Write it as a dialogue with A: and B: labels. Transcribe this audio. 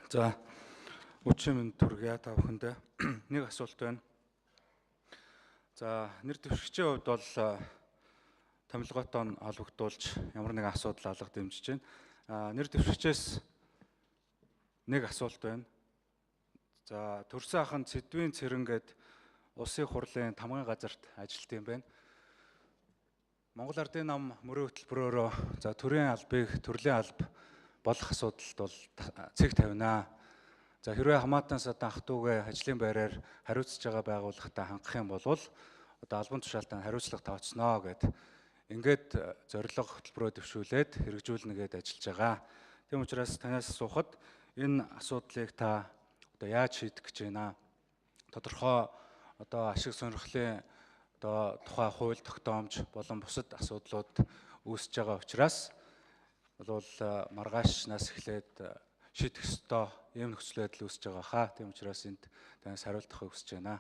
A: За өчигдөр минь түргье та бүхэндээ нэг асуулт байна. За нэр дэвшигчийн хувьд бол томилгоотоо холбогдуулж ямар нэгэн асуудал алга дэмжиж байна. Нэр дэвшигчээс нэг асуулт байна. За төрсөн ахын Цэдвийн цэрэнгээд улсын хурлын тамгын газарт ажилладаг юм байна. Монгол Ардын нам мөрөө хөтөлбөрөөрөө за төрийн албыг төрлийн алба болох асуудалд бол цэг тавина. За хэрвээ хамаатан садан ах トゥ угээ ажлын байраар хариуцж байгаа байгууллагатай хангах юм бол одоо албан тушаалтан хариуцлага тооцноо гэд ингээд зорилго хөтөлбөрөө дэвшүүлээд хэрэгжүүлнэ гэд ажиллаж байгаа. Тийм учраас танаас асуухад энэ асуудлыг та одоо яаж шийдэх гэж байна? Тодорхой одоо ашиг сонирхлын одоо тухай хууль тогтоомж болон бусад асуудлууд үүсэж байгаа учраас бол маргаашнаас эхлээд шийдэх ёстой ийм нөхцөл байдал үүсэж байгаа хаа. Тийм учраас энд танаас хариултахыг хүсэж байна.